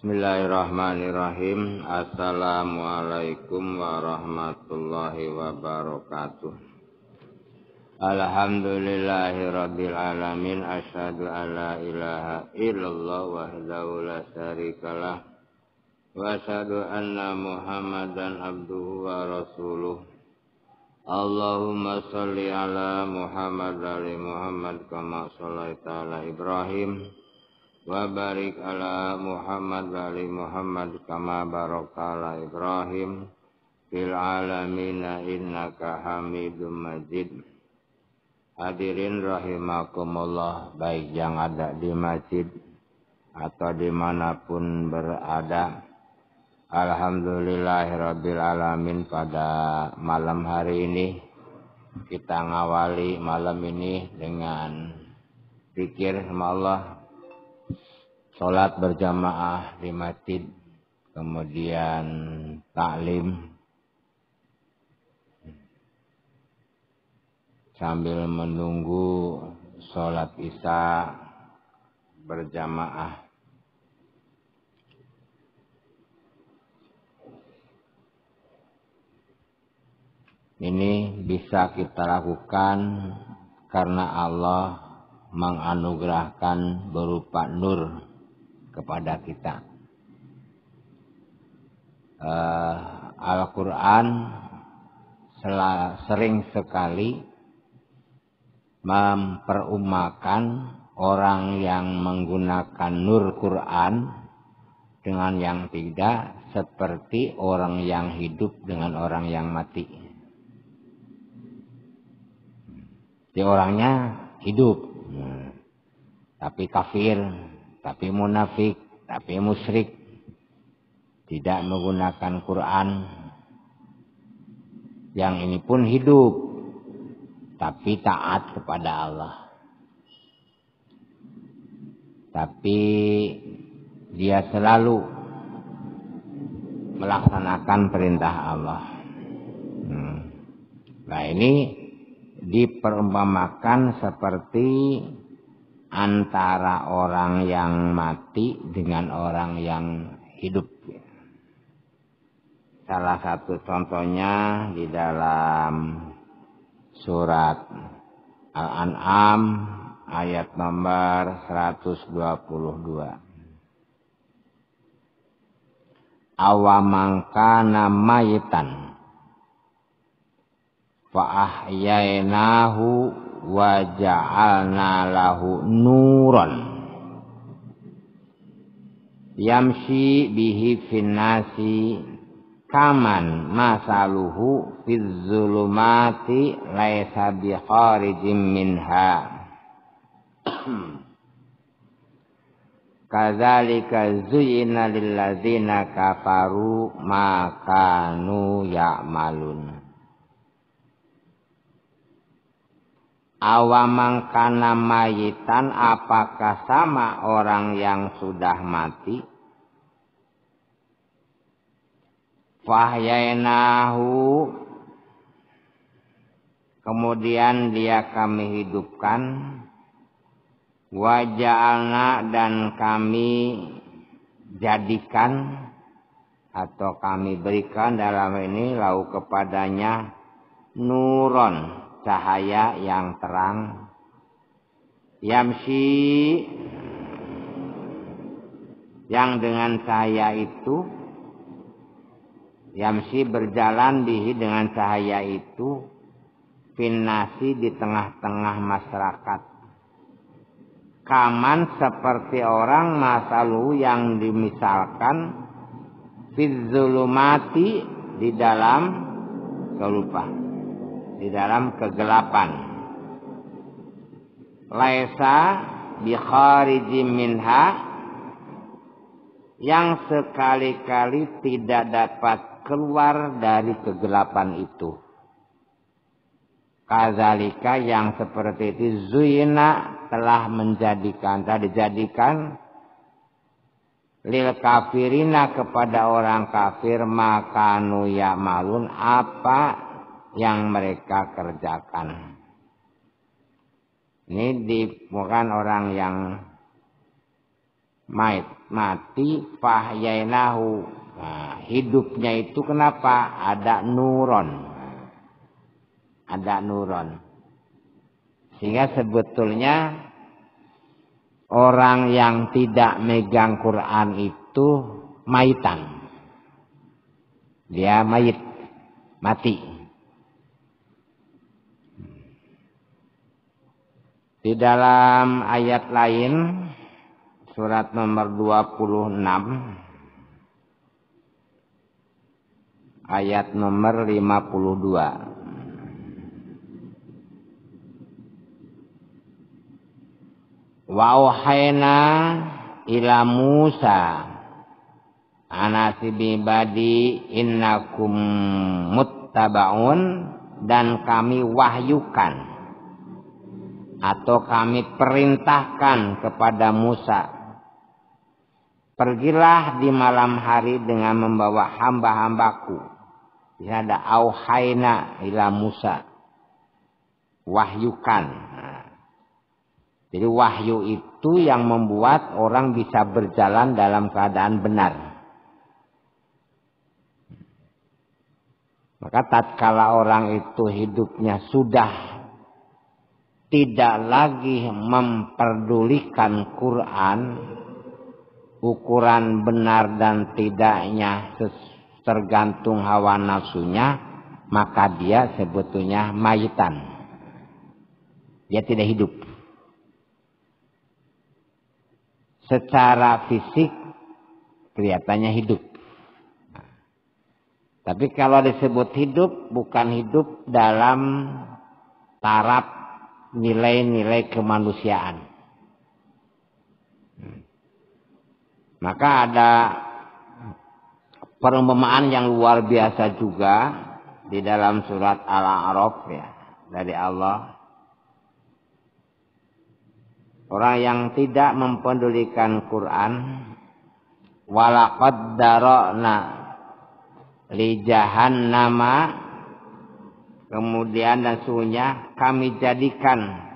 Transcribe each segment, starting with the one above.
Bismillahirrahmanirrahim. Assalamualaikum warahmatullahi wabarakatuh. Alhamdulillahirabbil alamin. Asyhadu an la ilaha illallah wahdahu la syarikalah wa asyhadu anna Muhammadan abduhu wa rasuluh. Allahumma shalli ala Muhammad wa ali Muhammad kama shallaita ala Ibrahim wa barik ala Muhammad wa ali Muhammad kama barakta ala Ibrahim fil alamin innaka Hamidum Majid. Hadirin rahimakumullah, baik yang ada di masjid atau dimanapun berada. Alhamdulillahirabbil alamin. Pada malam hari ini kita ngawali malam ini dengan zikir sama Allah, sholat berjamaah di masjid, kemudian taklim sambil menunggu sholat isya berjamaah. Ini bisa kita lakukan karena Allah menganugerahkan berupa nur kepada kita. Al-Quran sering sekali memperumpamakan orang yang menggunakan nur Quran dengan yang tidak, seperti orang yang hidup dengan orang yang mati. Jadi orangnya hidup, tapi kafir, tapi munafik, tapi musyrik, tidak menggunakan Quran. Yang ini pun hidup, tapi taat kepada Allah. Tapi dia selalu melaksanakan perintah Allah. Nah, ini diperumpamakan seperti antara orang yang mati dengan orang yang hidup. Salah satu contohnya di dalam surat Al-An'am ayat nomor 122. Awamangkana mayitan fa ahyainahu wa ja'alna lahu nuran yamshi bihi finnasi kaman masaluhu fiz zulumati laisa bi kharijim minha kadzalika zuyyina lil ladzina kafaru ma kanu ya'malun. Awamang kana mayitan, apakah sama orang yang sudah mati? Fahyainahu, kemudian dia kami hidupkan. Waja'alna, dan kami jadikan atau kami berikan dalam ini lahu kepadanya nuron, cahaya yang terang, yamsi, yang dengan cahaya itu, yamsi berjalan bihi dengan cahaya itu, finnasi di tengah-tengah masyarakat, kaman seperti orang masalu yang dimisalkan, fizzulumati di dalam kelupaan, di dalam kegelapan, laisa bi kharijim minha, yang sekali-kali tidak dapat keluar dari kegelapan itu. Kadzalika, yang seperti itu, zuyina, telah dijadikan lil kafirina, kepada orang kafir, makanu ya'malun, apa yang mereka kerjakan. Ini bukan orang yang mati fahyainahu. Nah, hidupnya itu kenapa? Ada nuron. Ada nuron. Sehingga sebetulnya orang yang tidak megang Quran itu maitan. Dia mayit, mati. Di dalam ayat lain, surat nomor 26, ayat nomor 52. Wa auhayna ila Musa anasibi badi innakum muttabaun, dan kami wahyukan atau kami perintahkan kepada Musa, pergilah di malam hari dengan membawa hamba-hambaku. Di sini ada auhayna ila Musa, wahyukan. Jadi wahyu itu yang membuat orang bisa berjalan dalam keadaan benar. Maka tatkala orang itu hidupnya sudah tidak lagi memperdulikan Quran, ukuran benar dan tidaknya tergantung hawa nafsunya, maka dia sebetulnya mayitan. Dia tidak hidup. Secara fisik kelihatannya hidup. Tapi kalau disebut hidup, bukan hidup dalam taraf nilai-nilai kemanusiaan. Maka ada perumpamaan yang luar biasa juga di dalam surat Al-A'raf ya, dari Allah. Orang yang tidak mempedulikan Quran, walaqad dara'na li jahannama, kemudian dan sesungguhnya kami jadikan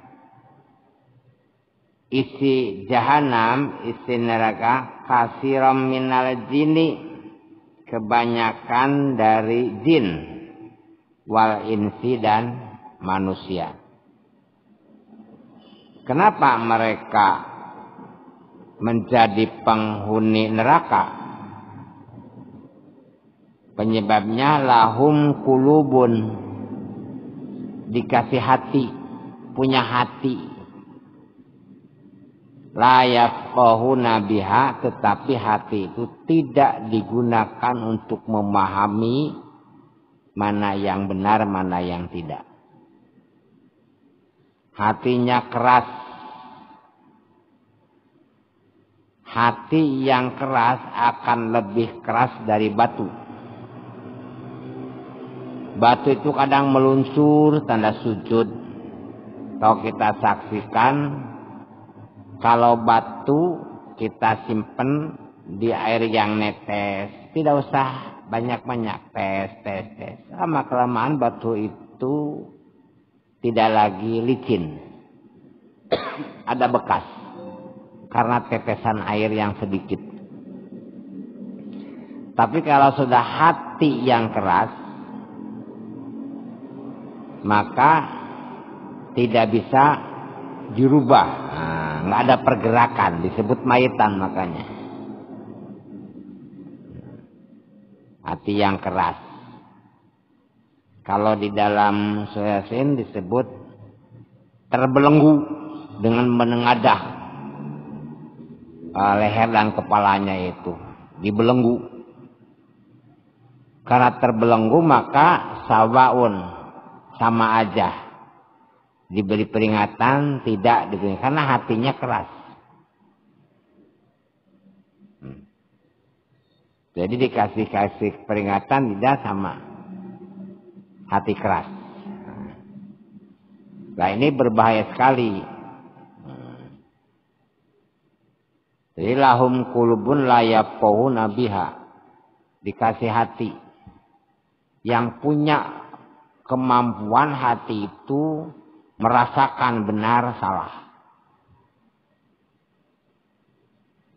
isi jahanam, isi neraka, kasiram minal jini, kebanyakan dari jin, wal insi dan manusia. Kenapa mereka menjadi penghuni neraka? Penyebabnya lahum kulubun, dikasih hati, punya hati. La yafqahuna biha, tetapi hati itu tidak digunakan untuk memahami mana yang benar, mana yang tidak. Hatinya keras. Hati yang keras akan lebih keras dari batu. Batu itu kadang meluncur, tanda sujud. Kalau kita saksikan, kalau batu kita simpen di air yang netes, tidak usah banyak-banyak, tes. Lama-kelamaan batu itu tidak lagi licin. Ada bekas karena tetesan air yang sedikit. Tapi kalau sudah hati yang keras, maka tidak bisa dirubah. Nggak ada pergerakan, disebut mayitan makanya. Hati yang keras. Kalau di dalam surah Yasin disebut terbelenggu dengan menengadah leher dan kepalanya itu dibelenggu. Karena terbelenggu maka sawaun, sama aja. Diberi peringatan, tidak diberi, karena hatinya keras. Jadi dikasih peringatan tidak sama. Hati keras. Nah ini berbahaya sekali. Jadi lahum kulubun la yafqahuna biha. Dikasih hati. Yang punya kemampuan hati itu merasakan benar salah.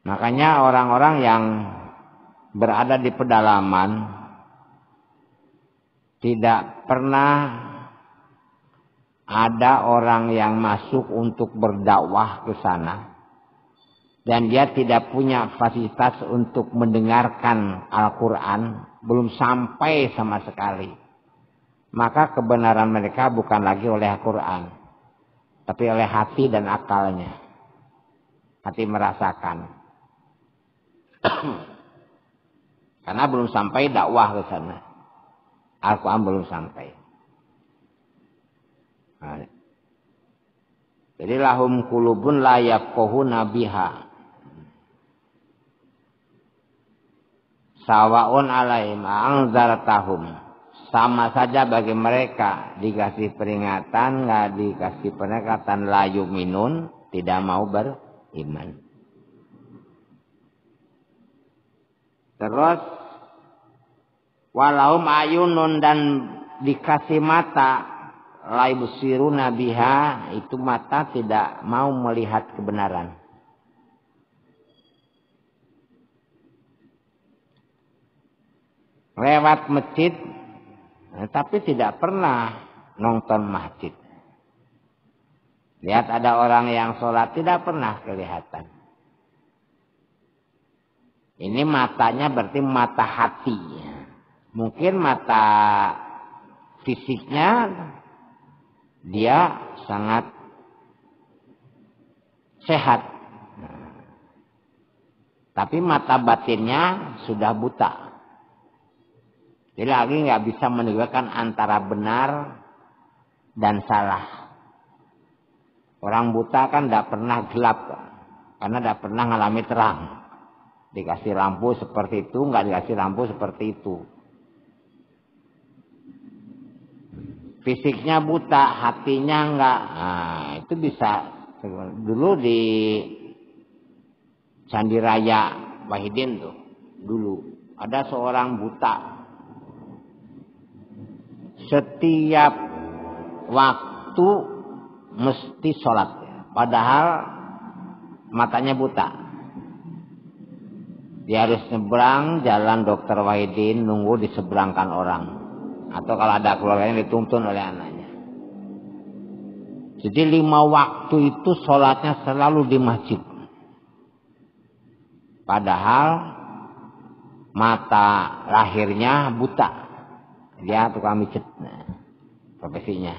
Makanya orang-orang yang berada di pedalaman tidak pernah ada orang yang masuk untuk berdakwah ke sana. Dan dia tidak punya fasilitas untuk mendengarkan Al-Quran. Belum sampai sama sekali. Maka kebenaran mereka bukan lagi oleh Al-Quran. Tapi oleh hati dan akalnya. Hati merasakan. Karena belum sampai dakwah ke sana. Al-Quran belum sampai. Nah, jadi lahum qulubun la yafqahuna biha. Sawaun alaihim anzartahum. Sama saja bagi mereka dikasih peringatan, nggak dikasih peringatan, la yu'minun, tidak mau beriman. Terus walaum ayunun, dan dikasih mata, la yubsiruna biha, itu mata tidak mau melihat kebenaran. Lewat masjid, tapi tidak pernah nonton masjid. Lihat ada orang yang sholat tidak pernah kelihatan. Ini matanya berarti mata hati. Mungkin mata fisiknya dia sangat sehat. Tapi mata batinnya sudah buta. Jadi lagi nggak bisa menegakkan antara benar dan salah. Orang buta kan tidak pernah gelap, karena tidak pernah mengalami terang. Dikasih lampu seperti itu, nggak dikasih lampu seperti itu. Fisiknya buta, hatinya nggak. Nah, itu bisa. Dulu di Candi Raya Wahidin tuh, dulu ada seorang buta. Setiap waktu mesti sholat, padahal matanya buta. Dia harus nyebrang jalan Dr. Wahidin, nunggu diseberangkan orang, atau kalau ada keluarganya dituntun oleh anaknya. Jadi 5 waktu itu sholatnya selalu di masjid, padahal mata lahirnya buta. Dia tukang mijet, profesinya.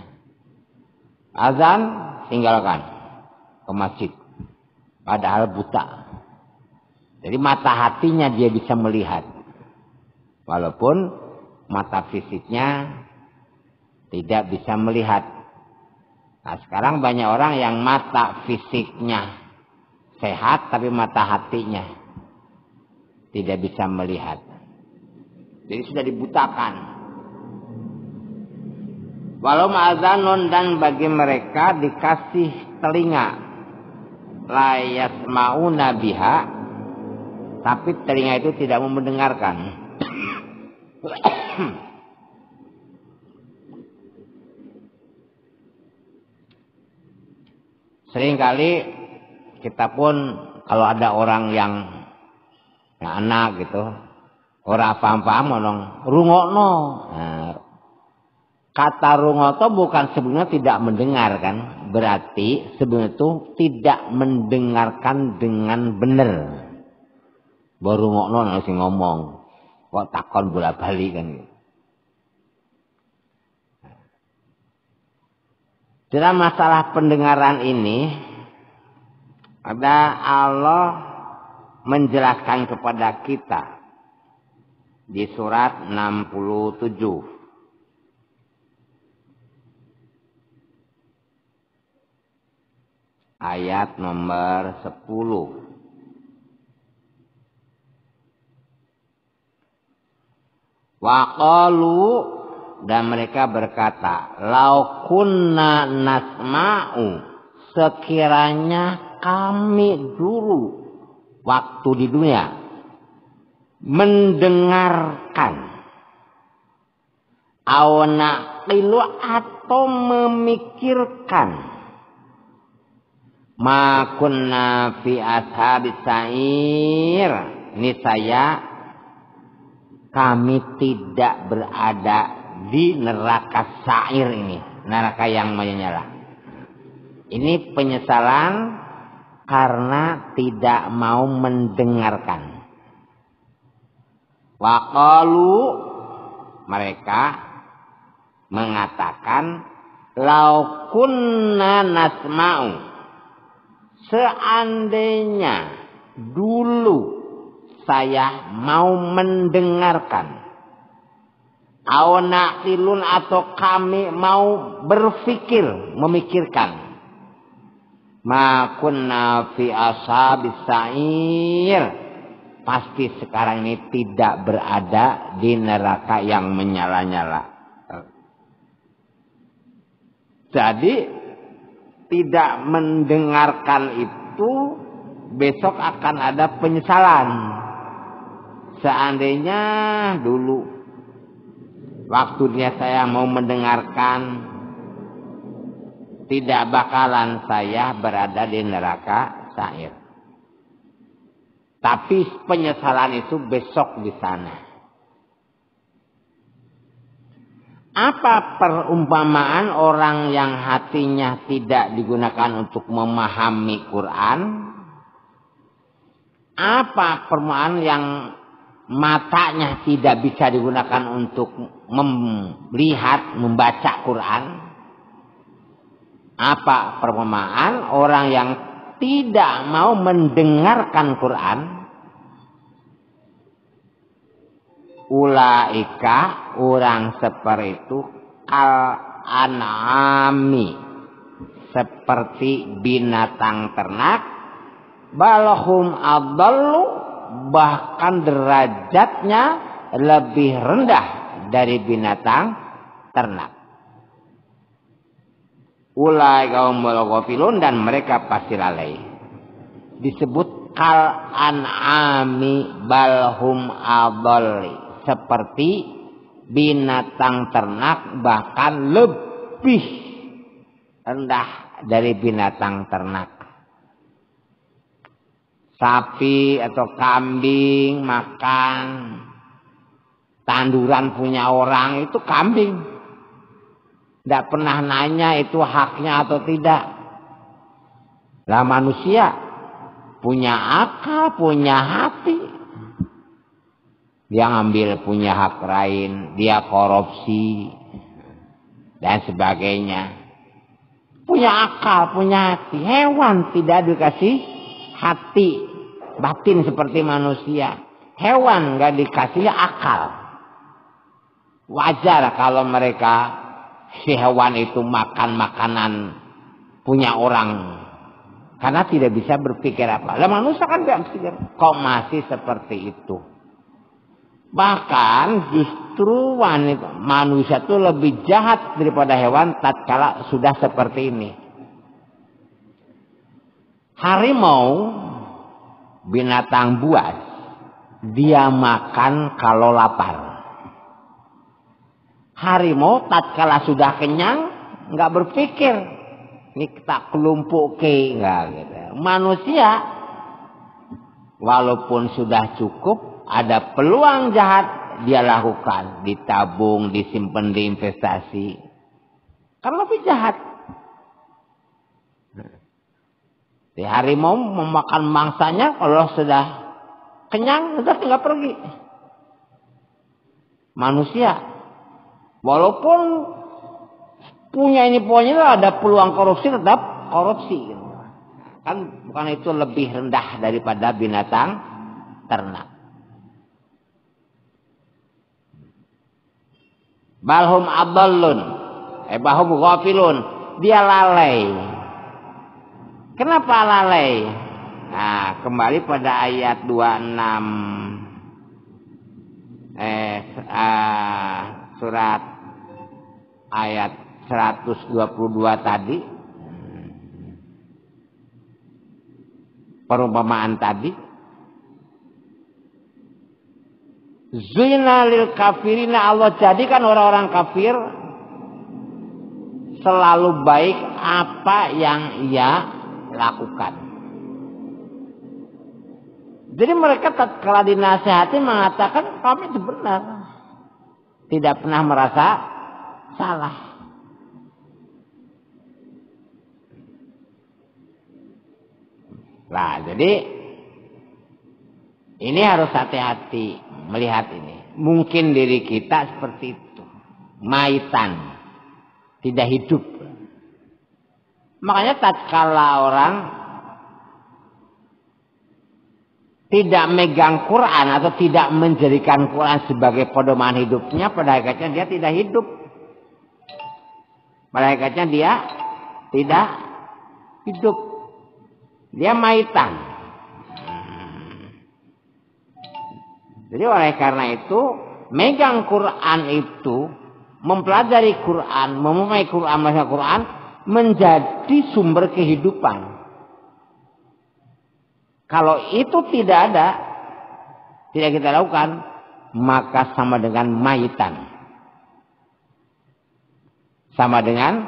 Azan tinggalkan ke masjid, padahal buta. Jadi mata hatinya dia bisa melihat, walaupun mata fisiknya tidak bisa melihat. Nah, sekarang banyak orang yang mata fisiknya sehat, tapi mata hatinya tidak bisa melihat. Jadi sudah dibutakan. Walau ma'azanun, dan bagi mereka dikasih telinga, la yasma'una biha, tapi telinga itu tidak mau mendengarkan. Seringkali kita pun kalau ada orang yang anak gitu, ora paham-paham ngomong rungokno. Nah, kata rungoto bukan sebenarnya tidak mendengar kan, berarti sebenarnya itu tidak mendengarkan dengan benar. Baru rungokno harus ngomong, kok takon bolak-balik kan. Dalam masalah pendengaran ini, ada Allah menjelaskan kepada kita di surat 67. Ayat nomor 10. Waqalu, dan mereka berkata, lau kunna nasma'u, sekiranya kami dulu waktu di dunia mendengarkan, awna qilu, atau memikirkan, Ma kunna fi ashabis sa'ir. Niscaya kami tidak berada di neraka sa'ir ini, neraka yang menyala. Ini penyesalan karena tidak mau mendengarkan. Waqalu, mereka mengatakan, lau kunna nasma'u, seandainya dulu saya mau mendengarkan, au naqilun, atau kami mau berpikir, memikirkan, ma kunna fi ashabis sa'ir, pasti sekarang ini tidak berada di neraka yang menyala-nyala. Jadi tidak mendengarkan itu besok akan ada penyesalan. Seandainya dulu waktunya saya mau mendengarkan, tidak bakalan saya berada di neraka sa'ir. Tapi penyesalan itu besok di sana. Apa perumpamaan orang yang hatinya tidak digunakan untuk memahami Quran? Apa perumpamaan yang matanya tidak bisa digunakan untuk melihat, membaca Quran? Apa perumpamaan orang yang tidak mau mendengarkan Quran? Ulaika, orang seperti itu, al-an'ami, seperti binatang ternak, balhum adallu, bahkan derajatnya lebih rendah dari binatang ternak. Ulaika humul ghafilun, dan mereka pasti lalai. Disebut kal an'ami balhum adalli, seperti binatang ternak, bahkan lebih rendah dari binatang ternak. Sapi atau kambing makan tanduran punya orang, itu kambing. Tidak pernah nanya itu haknya atau tidak. Lah manusia punya akal, punya hati. Dia ngambil punya hak lain, dia korupsi, dan sebagainya. Punya akal, punya hati. Hewan tidak dikasih hati, batin seperti manusia. Hewan gak dikasih akal. Wajar kalau mereka, si hewan itu makan makanan punya orang. Karena tidak bisa berpikir apa. Lah manusia kan gak berpikir. Kok masih seperti itu? Bahkan justru manusia itu lebih jahat daripada hewan tatkala sudah seperti ini. Harimau, binatang buas, dia makan kalau lapar. Harimau tatkala sudah kenyang nggak berpikir, ini kita kelumpuk ke nggak gitu. Manusia walaupun sudah cukup, ada peluang jahat, dia lakukan. Ditabung, disimpan, diinvestasi. Karena lebih jahat. Di harimau memakan mangsanya, kalau sudah kenyang, sudah tinggal pergi. Manusia, walaupun punya ini punya, ada peluang korupsi, tetap korupsi. Kan bukan itu lebih rendah daripada binatang ternak. Balhum adallun, bahum ghafilun, dia lalai. Kenapa lalai? Nah, kembali pada ayat 26 surat ayat 122 tadi. Perumpamaan tadi. Zina lil kafirina, Allah jadikan orang-orang kafir selalu baik apa yang ia lakukan. Jadi mereka tatkala dinasihati mengatakan kami itu benar. Tidak pernah merasa salah. Nah, jadi ini harus hati-hati melihat ini. Mungkin diri kita seperti itu. Maitan. Tidak hidup. Makanya tatkala orang tidak megang Quran atau tidak menjadikan Quran sebagai pedoman hidupnya, pada hakikatnya dia tidak hidup. Pada hakikatnya dia tidak hidup. Dia maitan. Jadi oleh karena itu, megang Quran itu, mempelajari Quran, memahami Quran, membaca Quran, menjadi sumber kehidupan. Kalau itu tidak ada, tidak kita lakukan, maka sama dengan maitan. Sama dengan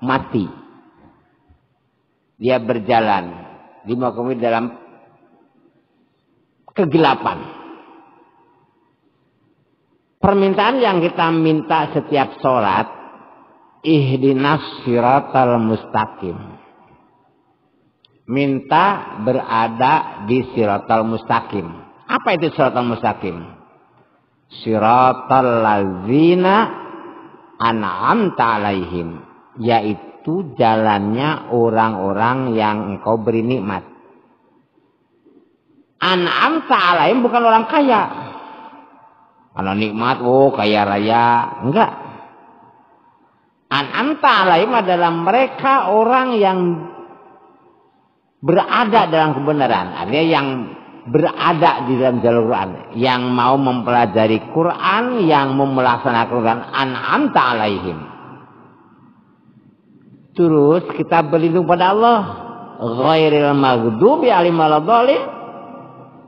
mati. Dia berjalan di makomid dalam kegelapan. Permintaan yang kita minta setiap sholat, ihdinas siratal mustaqim. Minta berada di siratal mustaqim. Apa itu siratal mustaqim? Siratal ladzina an'amta alaihim. Yaitu jalannya orang-orang yang engkau beri nikmat. An'amta alaihim bukan orang kaya. Kalau nikmat, kaya raya. Enggak. An'amta alaihim adalah mereka orang yang berada dalam kebenaran. Artinya yang berada di dalam jalur Quran. Yang mau mempelajari Quran, yang mau melaksanakan Quran. An'amta alaihim. Terus kita berlindung pada Allah. Ghairil maghdubi alaihim waladhdallin.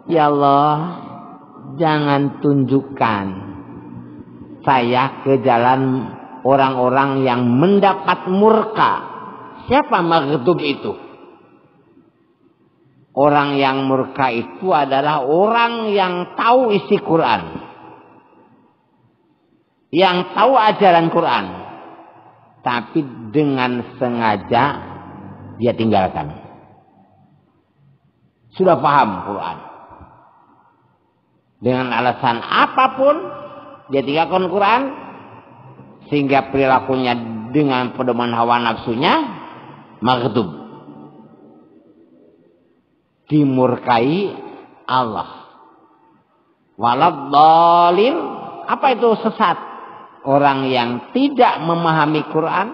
Ya Allah, jangan tunjukkan saya ke jalan orang-orang yang mendapat murka. Siapa maghdub itu? Orang yang murka itu adalah orang yang tahu isi Quran. Yang tahu ajaran Quran. Tapi dengan sengaja dia tinggalkan. Sudah paham Quran. Dengan alasan apapun dia tinggalkan Quran. Sehingga perilakunya dengan pedoman hawa nafsunya maghdub. Dimurkai Allah. Waladhdallin, apa itu sesat? Orang yang tidak memahami Quran,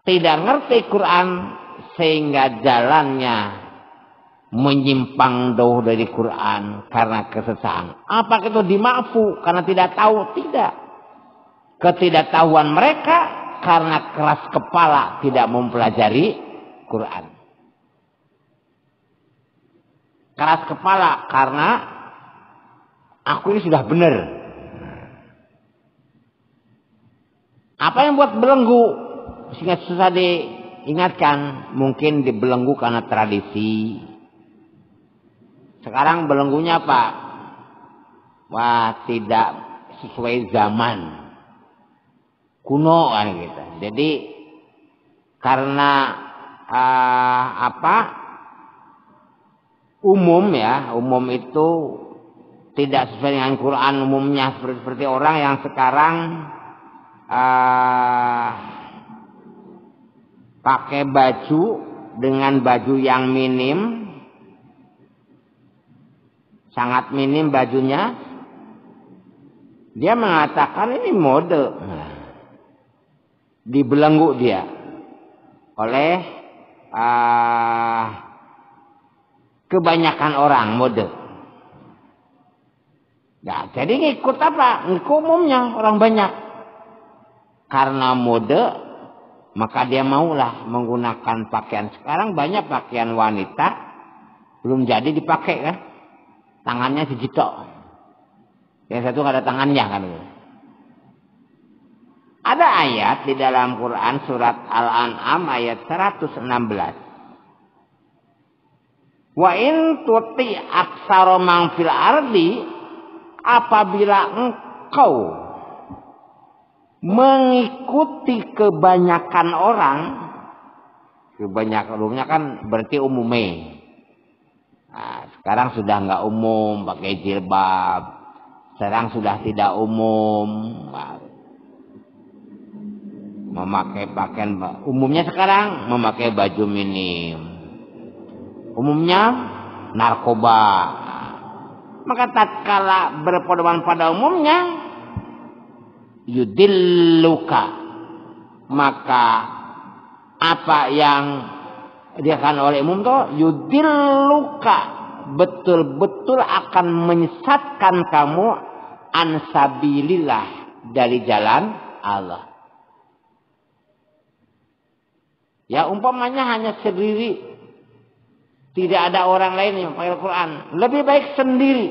tidak ngerti Quran, sehingga jalannya menyimpang jauh dari Quran karena kesesatan. Apakah itu dimaafu karena tidak tahu? Tidak. Ketidaktahuan mereka karena keras kepala tidak mempelajari Quran. Keras kepala karena aku ini sudah benar. Apa yang buat belenggu sehingga susah diingatkan? Mungkin dibelenggu karena tradisi. Sekarang belenggunya apa? Wah, tidak sesuai zaman. Kuno kan gitu. Jadi karena umum ya, umum itu tidak sesuai dengan Quran umumnya seperti orang yang sekarang pakai baju dengan baju yang minim, sangat minim bajunya, dia mengatakan ini mode. Dibelenggu dia oleh kebanyakan orang mode. Ya, jadi ngikut apa? Ngikut umumnya orang banyak. Karena mode, maka dia maulah menggunakan pakaian. Sekarang banyak pakaian wanita belum jadi dipakai kan? Tangannya dijitok. Yang satu ada tangannya kan. Ada ayat di dalam Quran surat Al-An'am ayat 116. Wa in tuti aksara man fil ardi, apabila engkau mengikuti kebanyakan orang, kebanyakan umumnya kan berarti umumnya. Nah, sekarang sudah nggak umum pakai jilbab, sekarang sudah tidak umum memakai pakaian. Umumnya sekarang memakai baju minim, umumnya narkoba. Maka tatkala berpedoman pada umumnya, yudilluka, maka apa yang diakan oleh umum itu yudilluka, betul-betul akan menyesatkan kamu ansabilillah, dari jalan Allah. Ya umpamanya hanya sendiri, tidak ada orang lain yang pakai Al-Quran, lebih baik sendiri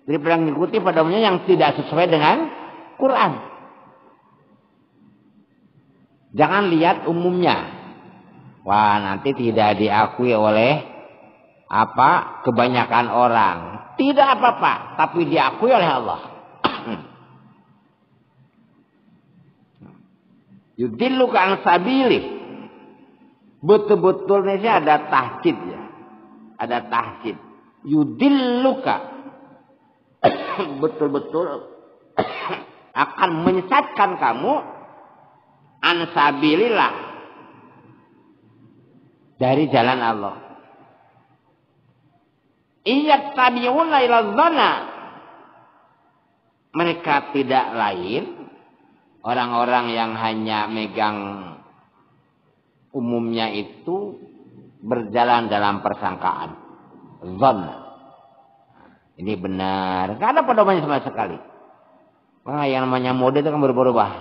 daripada mengikuti pada umumnya yang tidak sesuai dengan Quran. Jangan lihat umumnya. Wah, nanti tidak diakui oleh kebanyakan orang. Tidak apa-apa, tapi diakui oleh Allah. Yudilluka an sabili. Betul-betul ini ada tahjid ya. Ada tahjid. Yudilluka. Betul-betul akan menyesatkan kamu an sabilillah, dari jalan Allah. Iyattabi'una ila dhanna, mereka tidak lain orang-orang yang hanya megang umumnya itu berjalan dalam persangkaan. Dhanna. Ini benar, enggak ada pedomannya sama sekali. Wah, yang namanya mode itu kan berubah-ubah.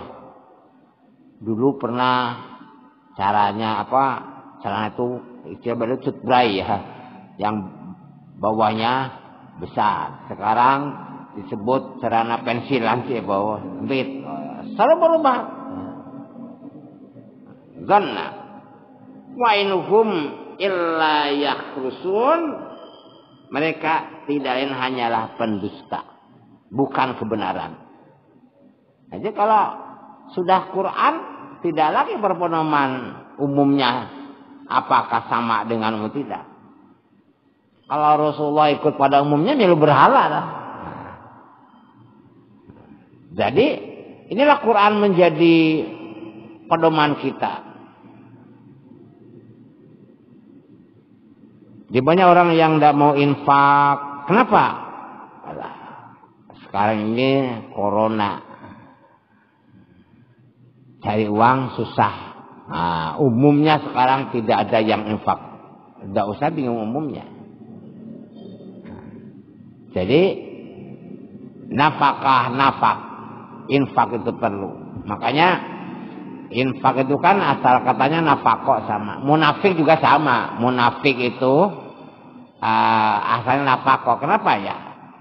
Dulu pernah caranya celana itu istilah cutbray ya, yang bawahnya besar. Sekarang disebut celana pensilan sih, bawah sempit. Selalu berubah. Zanna wa inuhum illa yakhrusun, mereka tidak lain hanyalah pendusta, bukan kebenaran. Jadi kalau sudah Quran, tidak lagi berpedoman umumnya apakah sama dengan umum, tidak. Kalau Rasulullah ikut pada umumnya, milu berhala lah. Jadi inilah Quran menjadi pedoman kita. Di banyak orang yang tidak mau infak. Kenapa? Sekarang ini corona, cari uang susah. Nah, umumnya sekarang tidak ada yang infak. Tidak usah bingung umumnya. Jadi nafak, infak itu perlu. Makanya infak itu kan asal katanya nafkah sama. Munafik juga sama. Munafik itu asalnya nafkah. Kenapa ya?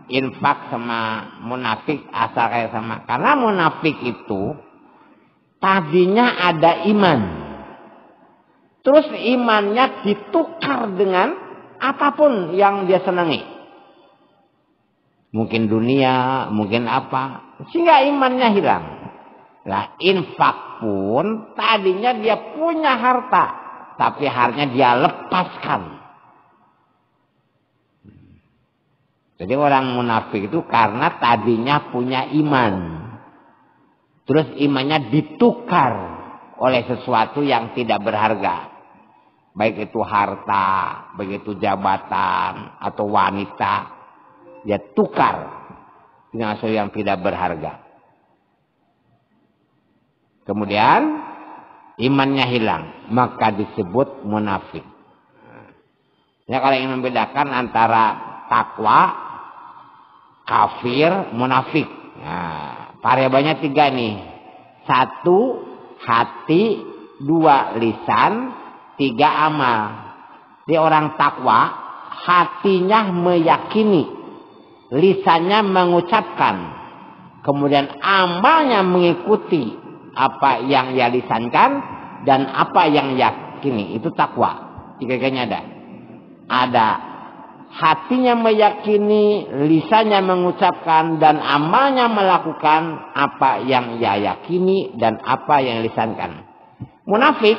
Infak sama munafik asal kayak sama. Karena munafik itu tadinya ada iman, terus imannya ditukar dengan apapun yang dia senangi, mungkin dunia, mungkin apa, sehingga imannya hilang. Lah infak pun tadinya dia punya harta, tapi hartanya dia lepaskan. Jadi orang munafik itu karena tadinya punya iman, terus imannya ditukar oleh sesuatu yang tidak berharga. Baik itu harta, baik itu jabatan, atau wanita. Dia tukar dengan sesuatu yang tidak berharga. Kemudian imannya hilang, maka disebut munafik. Ya, kalau ingin membedakan antara takwa, kafir, munafik. Nah, variabelnya 3 nih. 1 hati, 2 lisan, 3 amal. Di orang takwa, hatinya meyakini, lisannya mengucapkan, kemudian amalnya mengikuti apa yang ia lisankan dan apa yang yakini. Itu takwa. 3-tiganya ada. ada. Hatinya meyakini, lisannya mengucapkan, dan amalnya melakukan apa yang ia yakini dan apa yang lisankan. Munafik,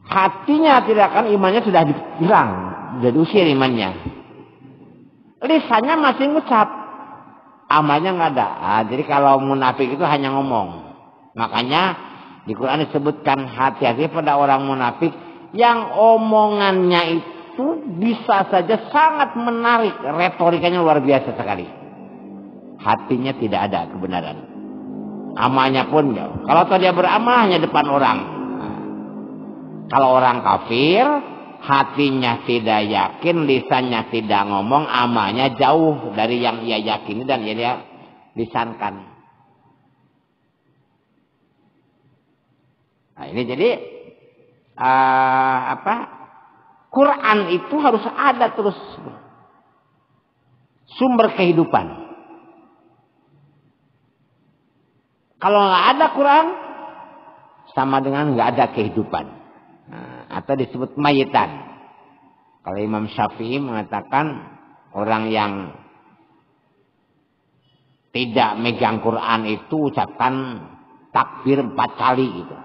hatinya tidak akan, imannya sudah hilang, sudah diusir imannya. Lisannya masih ngucap, amalnya nggak ada. Jadi kalau munafik itu hanya ngomong. Makanya di Quran disebutkan hati-hati pada orang munafik yang omongannya itu bisa saja sangat menarik, retorikanya luar biasa sekali. Hatinya tidak ada kebenaran. Amalnya pun jauh. Kalau dia beramal hanya depan orang. Kalau orang kafir, hatinya tidak yakin, lisannya tidak ngomong, amalnya jauh dari yang ia yakini dan ia lisankan. Nah, ini jadi Quran itu harus ada terus, sumber kehidupan. Kalau nggak ada Quran, sama dengan nggak ada kehidupan. Atau disebut mayitan. Kalau Imam Syafi'i mengatakan orang yang tidak megang Quran itu ucapkan takbir 4 kali gitu.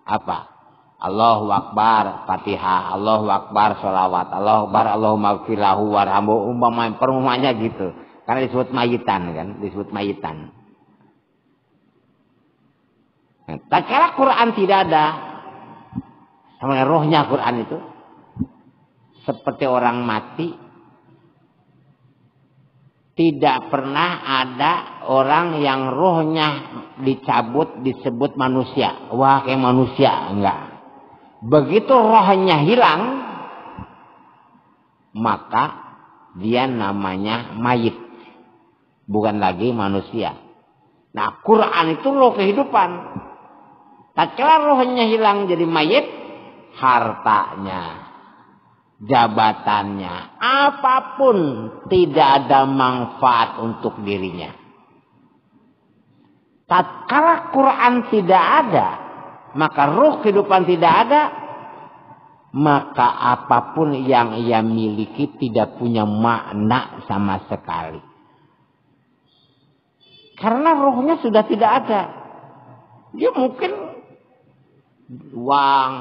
Apa? Allahu Akbar, Fatihah, Allahu Akbar, sholawat, Allahu Akbar, Allahumma gfir lahu warhamhu, umpamanya gitu. Karena disebut mayitan kan, disebut mayitan. Nah, tak kala Quran tidak ada, sama rohnya Quran itu seperti orang mati. Tidak pernah ada orang yang rohnya dicabut disebut manusia. Wah, kayak manusia, enggak. Begitu rohnya hilang, maka dia namanya mayit, bukan lagi manusia. Nah, Quran itu roh kehidupan. Tatkala rohnya hilang jadi mayit, hartanya, jabatannya, apapun tidak ada manfaat untuk dirinya. Tatkala Quran tidak ada, maka roh kehidupan tidak ada, maka apapun yang ia miliki tidak punya makna sama sekali. Karena rohnya sudah tidak ada. Dia mungkin uang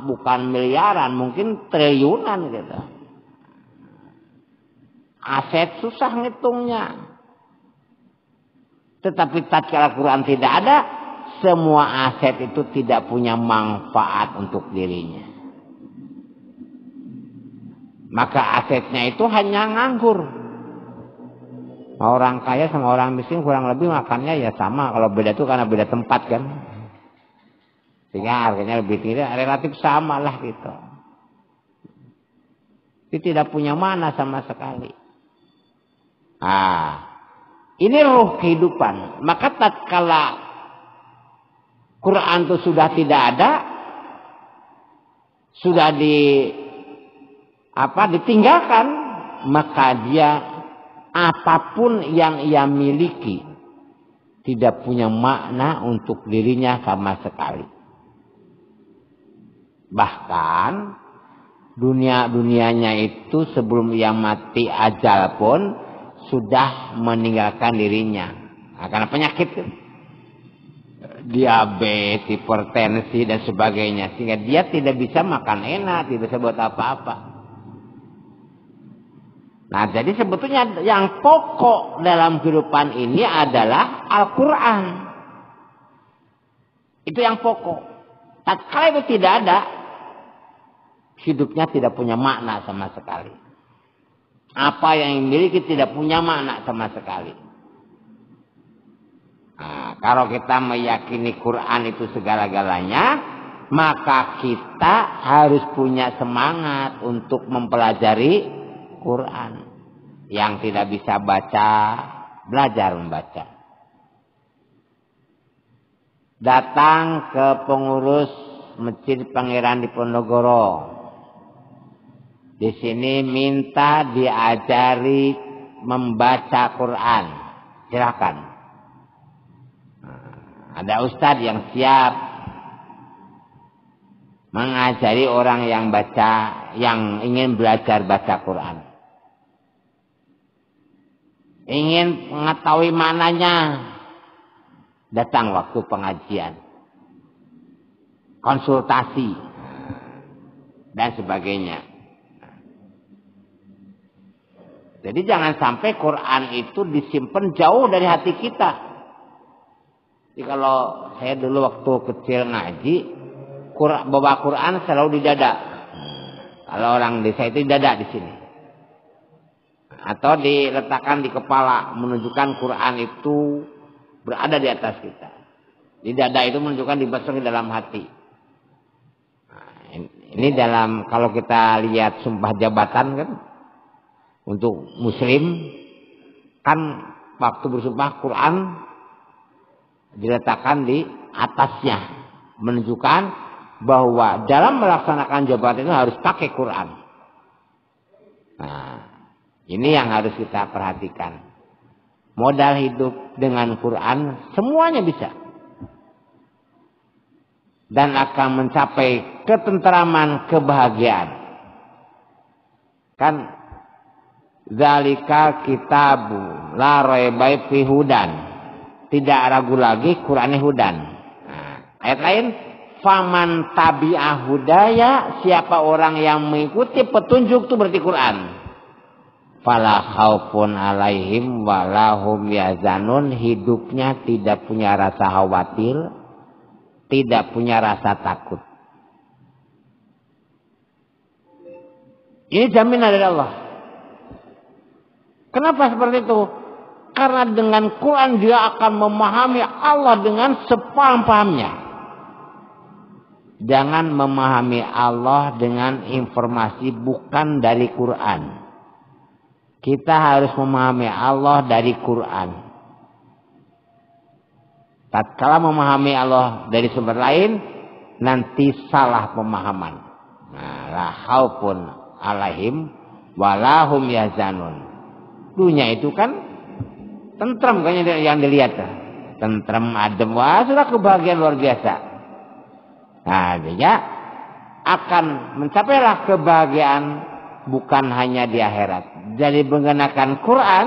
bukan miliaran, mungkin triliunan gitu. Aset susah ngitungnya. Tetapi tatkala Quran tidak ada, semua aset itu tidak punya manfaat untuk dirinya. Maka asetnya itu hanya nganggur. Orang kaya sama orang miskin kurang lebih makannya ya sama. Kalau beda itu karena beda tempat kan. Sehingga harganya lebih tinggi, relatif sama lah gitu. Itu tidak punya mana sama sekali. Ini roh kehidupan. Maka tatkala Quran itu sudah tidak ada, sudah ditinggalkan, maka dia apapun yang ia miliki tidak punya makna untuk dirinya sama sekali. Bahkan dunia-dunianya itu sebelum ia mati ajal pun sudah meninggalkan dirinya. Karena penyakit diabetes, hipertensi dan sebagainya, sehingga dia tidak bisa makan enak, tidak bisa buat apa-apa. Nah, jadi sebetulnya yang pokok dalam kehidupan ini adalah Al-Quran. Itu yang pokok. Tatkala itu tidak ada, hidupnya tidak punya makna sama sekali. Apa yang dimiliki tidak punya makna sama sekali. Nah, kalau kita meyakini Quran itu segala-galanya, maka kita harus punya semangat untuk mempelajari Quran. Yang tidak bisa baca, belajar membaca. Datang ke pengurus Masjid Pangeran Diponegoro. Di sini minta diajari membaca Quran. Silakan. Ada ustadz yang siap. mengajari orang yang ingin belajar baca Quran. Ingin mengetahui maknanya, datang waktu pengajian, konsultasi, dan sebagainya. Jadi jangan sampai Quran itu disimpan jauh dari hati kita. Jadi kalau saya dulu waktu kecil ngaji, bawa Quran selalu di dada. Kalau orang desa itu di dada di sini. Atau diletakkan di kepala, menunjukkan Quran itu berada di atas kita. Di dada itu menunjukkan dibasuh di dalam hati. Nah, ini dalam, kalau kita lihat sumpah jabatan kan, untuk muslim kan waktu bersumpah Quran diletakkan di atasnya, menunjukkan bahwa dalam melaksanakan jabatan itu harus pakai Quran. Nah, ini yang harus kita perhatikan. Modal hidup dengan Quran semuanya bisa. Dan akan mencapai ketentraman, kebahagiaan. Kan zalika kitabu la raiba fihi hudan. Tidak ragu lagi Quran hudan. Nah, ayat lain, faman tabi'ah hudaya, siapa orang yang mengikuti petunjuk itu berarti Quran. Fala khaufun alaihim walahum yazanun, hidupnya tidak punya rasa khawatir, tidak punya rasa takut. Ini jaminan dari Allah. Kenapa seperti itu? Karena dengan Quran dia akan memahami Allah dengan sepaham-pahamnya. Jangan memahami Allah dengan informasi bukan dari Quran. Kita harus memahami Allah dari Quran. Tatkala memahami Allah dari sumber lain, nanti salah pemahaman. Nah, la khaufun alaihim walahum yahzanun. Dunia itu kan tentram kan yang dilihat. Tentram, adem, wah sudah kebahagiaan luar biasa. Nah, dia akan mencapailah kebahagiaan bukan hanya di akhirat. Jadi menggunakan Quran,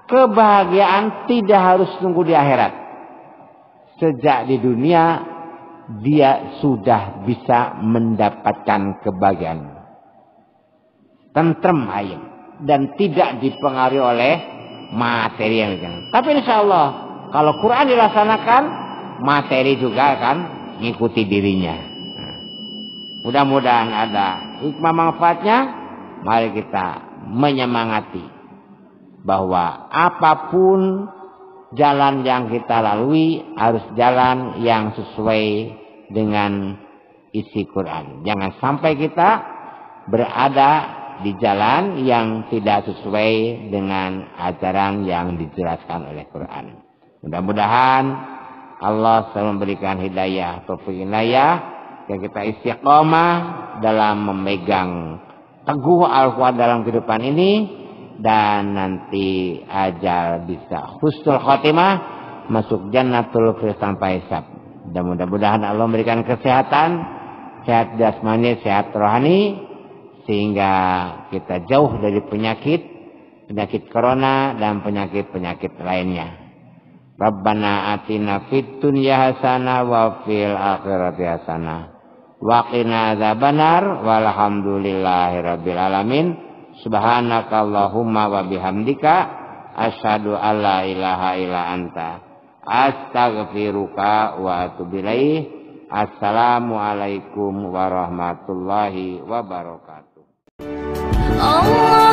kebahagiaan tidak harus tunggu di akhirat. Sejak di dunia dia sudah bisa mendapatkan kebahagiaan. Tentrem ayem dan tidak dipengaruhi oleh materi yang lain. Tapi insya Allah kalau Quran dilaksanakan, materi juga akan mengikuti dirinya. Mudah-mudahan ada hikmah manfaatnya. Mari kita menyemangati bahwa apapun jalan yang kita lalui harus jalan yang sesuai dengan isi Quran. Jangan sampai kita berada di jalan yang tidak sesuai dengan ajaran yang dijelaskan oleh Quran. Mudah-mudahan Allah selalu memberikan hidayah, taufik hidayah, yang kita istiqomah dalam memegang teguh Al-Quran dalam kehidupan ini, dan nanti ajal bisa husnul khotimah, masuk jannatul firdaus tanpa hisab. Dan mudah-mudahan Allah memberikan kesehatan, sehat jasmani, sehat rohani, sehingga kita jauh dari penyakit corona dan penyakit-penyakit lainnya. Rabbana atina fid dunya hasanah wa fil akhirati hasanah wa qina adzabannar walhamdulillahirabbil alamin. Subhanakallahumma wa bihamdika asyhadu alla ilaha illa anta astaghfiruka wa atubu ilaih. Assalamualaikum warahmatullahi wabarakatuh. Allah